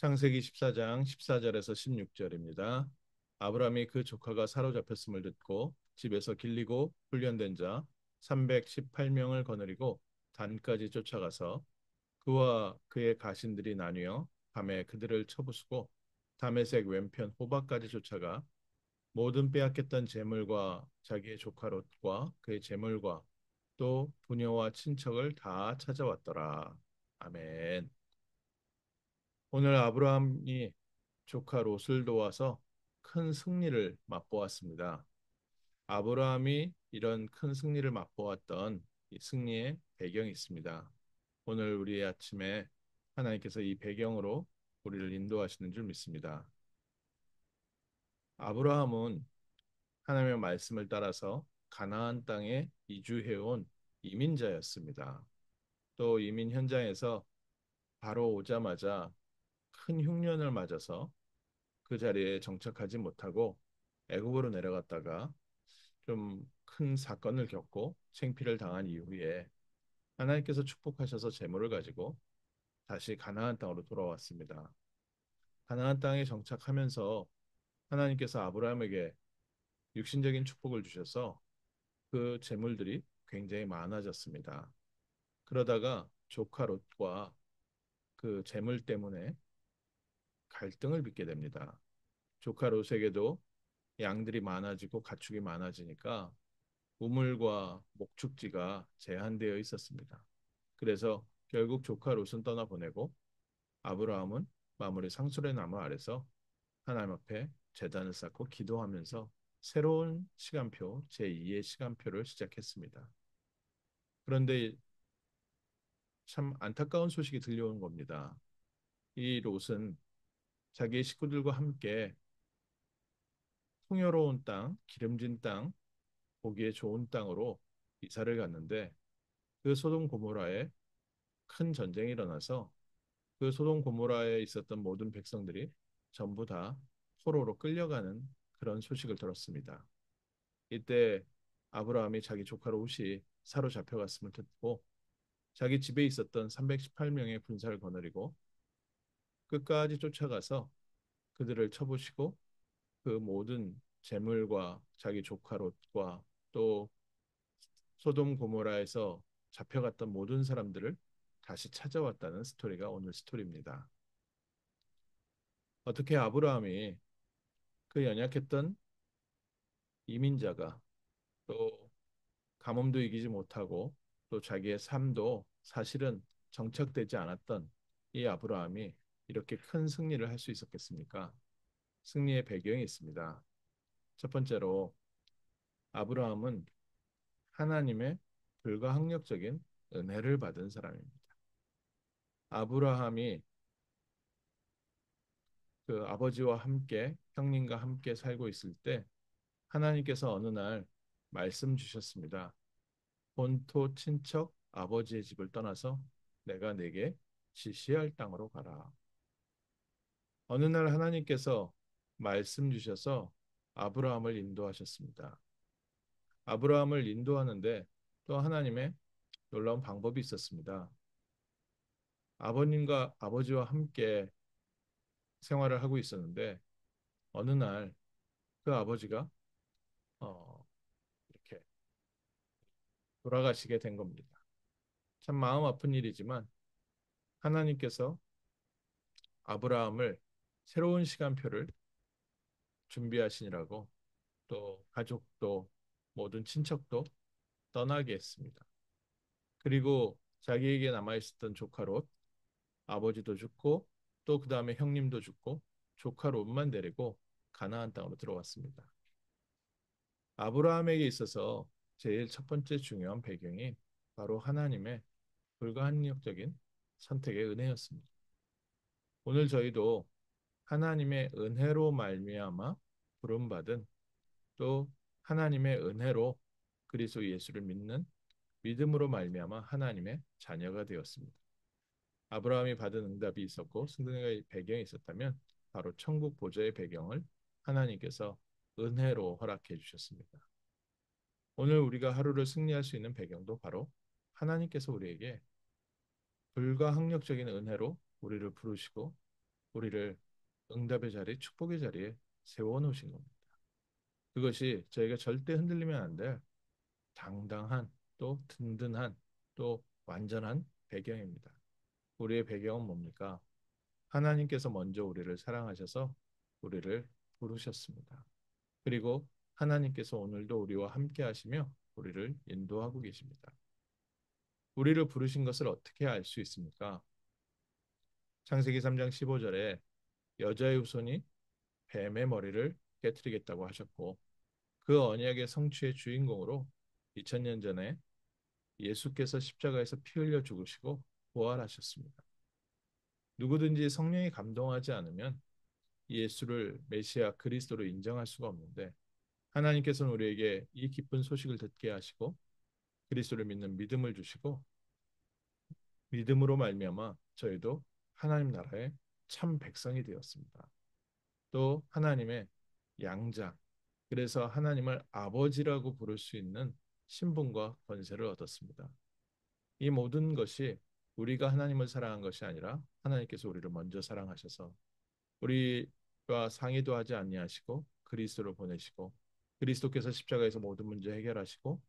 창세기 14장 14절에서 16절입니다. 아브라함이 그 조카가 사로잡혔음을 듣고 집에서 길리고 훈련된 자 318명을 거느리고 단까지 쫓아가서 그와 그의 가신들이 나뉘어 밤에 그들을 쳐부수고 다메섹 왼편 호바까지 쫓아가 모든 빼앗겼던 재물과 자기의 조카 롯과 그의 재물과 또 부녀와 친척을 다 찾아왔더라. 아멘. 오늘 아브라함이 조카 롯을 도와서 큰 승리를 맛보았습니다. 아브라함이 이런 큰 승리를 맛보았던 이 승리의 배경이 있습니다. 오늘 우리 아침에 하나님께서 이 배경으로 우리를 인도하시는 줄 믿습니다. 아브라함은 하나님의 말씀을 따라서 가나안 땅에 이주해온 이민자였습니다. 또 이민 현장에서 바로 오자마자 큰 흉년을 맞아서 그 자리에 정착하지 못하고 애굽으로 내려갔다가 좀 큰 사건을 겪고 생피를 당한 이후에 하나님께서 축복하셔서 재물을 가지고 다시 가나안 땅으로 돌아왔습니다. 가나안 땅에 정착하면서 하나님께서 아브라함에게 육신적인 축복을 주셔서 그 재물들이 굉장히 많아졌습니다. 그러다가 조카 롯과 그 재물 때문에 갈등을 빚게 됩니다. 조카 롯에게도 양들이 많아지고 가축이 많아지니까 우물과 목축지가 제한되어 있었습니다. 그래서 결국 조카 롯은 떠나보내고 아브라함은 마무리 상수의 나무 아래서 하나님 앞에 제단을 쌓고 기도하면서 새로운 시간표, 제2의 시간표를 시작했습니다. 그런데 참 안타까운 소식이 들려오는 겁니다. 이 롯은 자기의 식구들과 함께 풍요로운 땅, 기름진 땅, 보기에 좋은 땅으로 이사를 갔는데 그 소돔 고모라에 큰 전쟁이 일어나서 그 소돔 고모라에 있었던 모든 백성들이 전부 다 포로로 끌려가는 그런 소식을 들었습니다. 이때 아브라함이 자기 조카 롯이 사로잡혀갔음을 듣고 자기 집에 있었던 318명의 군사를 거느리고 끝까지 쫓아가서 그들을 쳐부시고 그 모든 재물과 자기 조카 롯과 또 소돔 고모라에서 잡혀갔던 모든 사람들을 다시 찾아왔다는 스토리가 오늘 스토리입니다. 어떻게 아브라함이 그 연약했던 이민자가 또 가뭄도 이기지 못하고 또 자기의 삶도 사실은 정착되지 않았던 이 아브라함이 이렇게 큰 승리를 할 수 있었겠습니까? 승리의 배경이 있습니다. 첫 번째로 아브라함은 하나님의 불가항력적인 은혜를 받은 사람입니다. 아브라함이 그 아버지와 함께 형님과 함께 살고 있을 때 하나님께서 어느 날 말씀 주셨습니다. 본토 친척 아버지의 집을 떠나서 내가 내게 지시할 땅으로 가라. 어느 날 하나님께서 말씀 주셔서 아브라함을 인도하셨습니다. 아브라함을 인도하는데 또 하나님의 놀라운 방법이 있었습니다. 아버님과 아버지와 함께 생활을 하고 있었는데 어느 날 그 아버지가 이렇게 돌아가시게 된 겁니다. 참 마음 아픈 일이지만 하나님께서 아브라함을 새로운 시간표를 준비하시니라고 또 가족도 모든 친척도 떠나게 했습니다. 그리고 자기에게 남아있었던 조카 롯, 아버지도 죽고 또 그 다음에 형님도 죽고 조카 롯만 데리고 가나안 땅으로 들어왔습니다. 아브라함에게 있어서 제일 첫 번째 중요한 배경이 바로 하나님의 불가항력적인 선택의 은혜였습니다. 오늘 저희도 하나님의 은혜로 말미암아 부름받은 또 하나님의 은혜로 그리스도 예수를 믿는 믿음으로 말미암아 하나님의 자녀가 되었습니다. 아브라함이 받은 응답이 있었고 승리의 배경이 있었다면 바로 천국 보좌의 배경을 하나님께서 은혜로 허락해 주셨습니다. 오늘 우리가 하루를 승리할 수 있는 배경도 바로 하나님께서 우리에게 불가항력적인 은혜로 우리를 부르시고 우리를 응답의 자리, 축복의 자리에 세워놓으신 겁니다. 그것이 저희가 절대 흔들리면 안 될 당당한 또 든든한 또 완전한 배경입니다. 우리의 배경은 뭡니까? 하나님께서 먼저 우리를 사랑하셔서 우리를 부르셨습니다. 그리고 하나님께서 오늘도 우리와 함께 하시며 우리를 인도하고 계십니다. 우리를 부르신 것을 어떻게 알 수 있습니까? 창세기 3장 15절에 여자의 후손이 뱀의 머리를 깨뜨리겠다고 하셨고 그 언약의 성취의 주인공으로 2000년 전에 예수께서 십자가에서 피 흘려 죽으시고 부활하셨습니다. 누구든지 성령이 감동하지 않으면 예수를 메시아 그리스도로 인정할 수가 없는데 하나님께서는 우리에게 이 기쁜 소식을 듣게 하시고 그리스도를 믿는 믿음을 주시고 믿음으로 말미암아 저희도 하나님 나라의 참 백성이 되었습니다. 또 하나님의 양자, 그래서 하나님을 아버지라고 부를 수 있는 신분과 권세를 얻었습니다. 이 모든 것이 우리가 하나님을 사랑한 것이 아니라 하나님께서 우리를 먼저 사랑하셔서 우리와 상의도 하지 아니하시고 그리스도를 보내시고 그리스도께서 십자가에서 모든 문제 해결하시고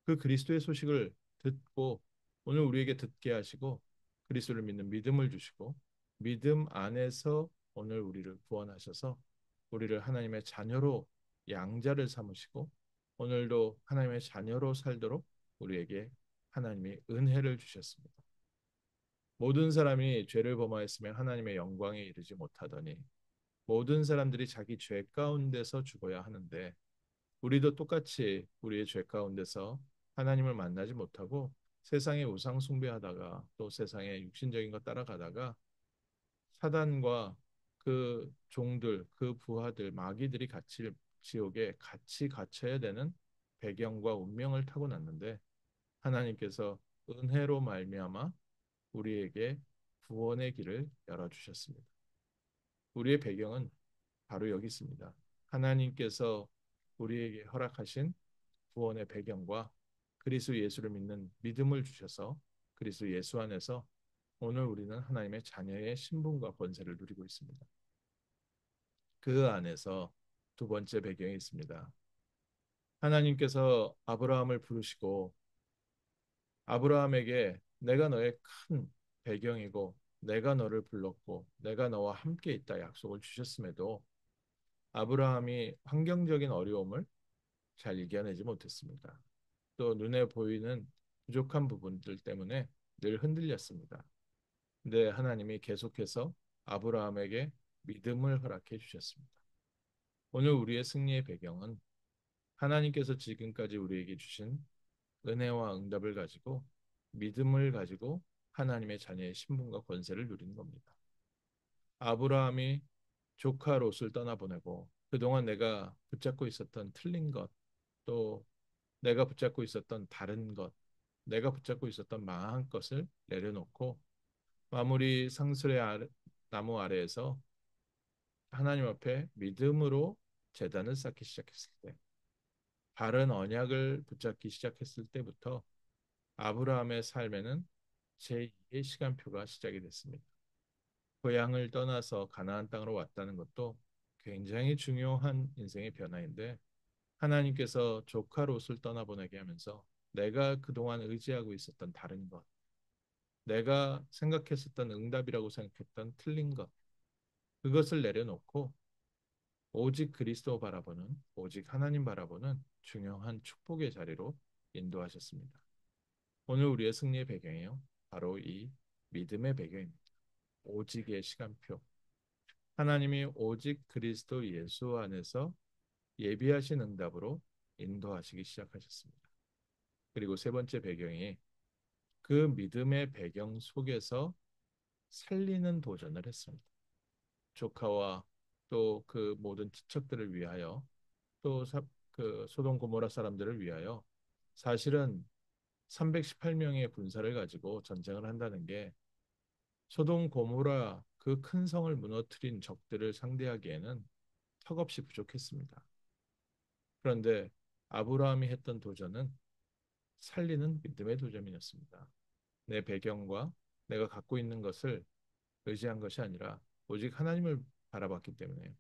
그 그리스도의 소식을 듣고 오늘 우리에게 듣게 하시고 그리스도를 믿는 믿음을 주시고 믿음 안에서 오늘 우리를 구원하셔서 우리를 하나님의 자녀로 양자를 삼으시고 오늘도 하나님의 자녀로 살도록 우리에게 하나님이 은혜를 주셨습니다. 모든 사람이 죄를 범하였으면 하나님의 영광에 이르지 못하더니 모든 사람들이 자기 죄 가운데서 죽어야 하는데 우리도 똑같이 우리의 죄 가운데서 하나님을 만나지 못하고 세상의 우상 숭배하다가 또 세상의 육신적인 것 따라가다가 사단과 그 종들, 그 부하들, 마귀들이 같이 지옥에 같이 갇혀야 되는 배경과 운명을 타고났는데 하나님께서 은혜로 말미암아 우리에게 구원의 길을 열어주셨습니다. 우리의 배경은 바로 여기 있습니다. 하나님께서 우리에게 허락하신 구원의 배경과 그리스도 예수를 믿는 믿음을 주셔서 그리스도 예수 안에서 오늘 우리는 하나님의 자녀의 신분과 권세를 누리고 있습니다. 그 안에서 두 번째 배경이 있습니다. 하나님께서 아브라함을 부르시고 아브라함에게 내가 너의 큰 배경이고 내가 너를 불렀고 내가 너와 함께 있다 약속을 주셨음에도 아브라함이 환경적인 어려움을 잘 이겨내지 못했습니다. 또 눈에 보이는 부족한 부분들 때문에 늘 흔들렸습니다. 근데 하나님이 계속해서 아브라함에게 믿음을 허락해 주셨습니다. 오늘 우리의 승리의 배경은 하나님께서 지금까지 우리에게 주신 은혜와 응답을 가지고 믿음을 가지고 하나님의 자녀의 신분과 권세를 누리는 겁니다. 아브라함이 조카 롯을 떠나보내고 그동안 내가 붙잡고 있었던 틀린 것, 또 내가 붙잡고 있었던 다른 것, 내가 붙잡고 있었던 망한 것을 내려놓고 마무리 상술의 나무 아래에서 하나님 앞에 믿음으로 제단을 쌓기 시작했을 때, 바른 언약을 붙잡기 시작했을 때부터 아브라함의 삶에는 제2의 시간표가 시작이 됐습니다. 고향을 떠나서 가나안 땅으로 왔다는 것도 굉장히 중요한 인생의 변화인데 하나님께서 조카 롯을 떠나보내게 하면서 내가 그동안 의지하고 있었던 다른 것, 내가 생각했었던 응답이라고 생각했던 틀린 것, 그것을 내려놓고 오직 그리스도 바라보는, 오직 하나님 바라보는 중요한 축복의 자리로 인도하셨습니다. 오늘 우리의 승리의 배경이요. 바로 이 믿음의 배경입니다. 오직의 시간표. 하나님이 오직 그리스도 예수 안에서 예비하신 응답으로 인도하시기 시작하셨습니다. 그리고 세 번째 배경이 그 믿음의 배경 속에서 살리는 도전을 했습니다. 조카와 또 그 모든 친척들을 위하여 또 그 소돔 고모라 사람들을 위하여 사실은 318명의 군사를 가지고 전쟁을 한다는 게 소돔 고모라 그 큰 성을 무너뜨린 적들을 상대하기에는 턱없이 부족했습니다. 그런데 아브라함이 했던 도전은 살리는 믿음의 도전이었습니다. 내 배경과 내가 갖고 있는 것을 의지한 것이 아니라 오직 하나님을 바라봤기 때문에요.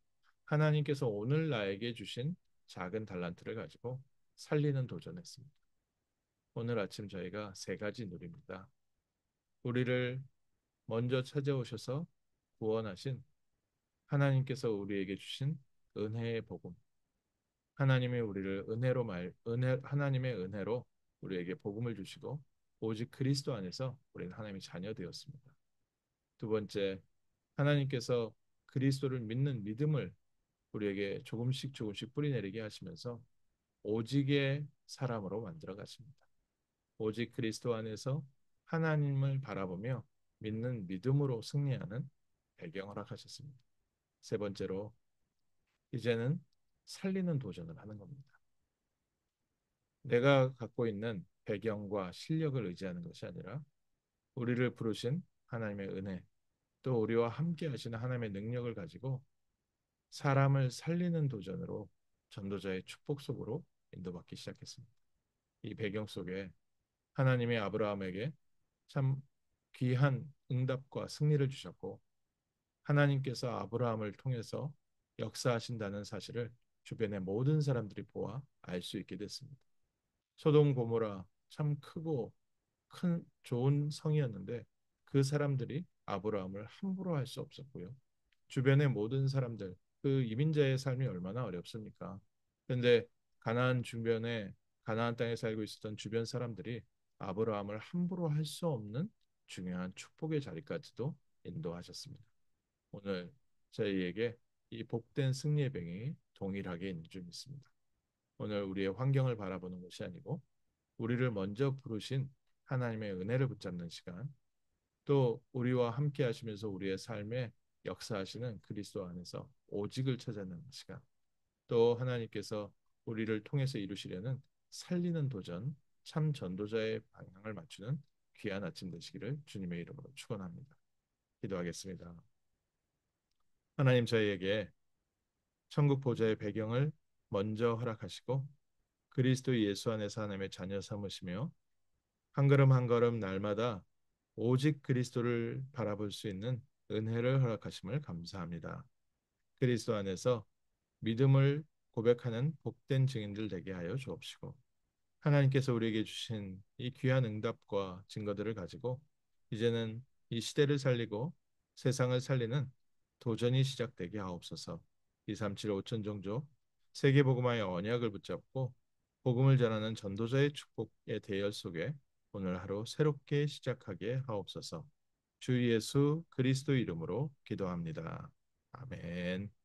하나님께서 오늘 나에게 주신 작은 달란트를 가지고 살리는 도전했습니다. 오늘 아침 저희가 세 가지 누립니다. 우리를 먼저 찾아오셔서 구원하신 하나님께서 우리에게 주신 은혜의 복음. 하나님이 우리를 하나님의 은혜로 우리에게 복음을 주시고 오직 그리스도 안에서 우리는 하나님의 자녀 되었습니다. 두 번째, 하나님께서 그리스도를 믿는 믿음을 우리에게 조금씩 조금씩 뿌리내리게 하시면서 오직의 사람으로 만들어 가십니다. 오직 그리스도 안에서 하나님을 바라보며 믿는 믿음으로 승리하는 배경을 허락하셨습니다. 세 번째로 이제는 살리는 도전을 하는 겁니다. 내가 갖고 있는 배경과 실력을 의지하는 것이 아니라 우리를 부르신 하나님의 은혜, 또 우리와 함께 하시는 하나님의 능력을 가지고 사람을 살리는 도전으로 전도자의 축복 속으로 인도받기 시작했습니다. 이 배경 속에 하나님의 아브라함에게 참 귀한 응답과 승리를 주셨고 하나님께서 아브라함을 통해서 역사하신다는 사실을 주변의 모든 사람들이 보아 알 수 있게 됐습니다. 소돔 고모라 참 크고 큰 좋은 성이었는데 그 사람들이 아브라함을 함부로 할 수 없었고요. 주변의 모든 사람들 그 이민자의 삶이 얼마나 어렵습니까? 그런데 가나안 주변에 가나안 땅에 살고 있었던 주변 사람들이 아브라함을 함부로 할 수 없는 중요한 축복의 자리까지도 인도하셨습니다. 오늘 저희에게 이 복된 승리의 병이 동일하게 있는 줄 믿습니다. 오늘 우리의 환경을 바라보는 것이 아니고 우리를 먼저 부르신 하나님의 은혜를 붙잡는 시간, 또 우리와 함께 하시면서 우리의 삶에 역사하시는 그리스도 안에서 오직을 찾아내는 시간, 또 하나님께서 우리를 통해서 이루시려는 살리는 도전, 참 전도자의 방향을 맞추는 귀한 아침 되시기를 주님의 이름으로 축원합니다. 기도하겠습니다. 하나님 저희에게 천국 보좌의 배경을 먼저 허락하시고 그리스도 예수 안에서 하나님의 자녀 삼으시며 한 걸음 한 걸음 날마다 오직 그리스도를 바라볼 수 있는 은혜를 허락하심을 감사합니다. 그리스도 안에서 믿음을 고백하는 복된 증인들 되게 하여 주옵시고 하나님께서 우리에게 주신 이 귀한 응답과 증거들을 가지고 이제는 이 시대를 살리고 세상을 살리는 도전이 시작되게 하옵소서. 237 5천 종족 세계복음화의 언약을 붙잡고 복음을 전하는 전도자의 축복의 대열 속에 오늘 하루 새롭게 시작하게 하옵소서. 주 예수 그리스도 이름으로 기도합니다. 아멘.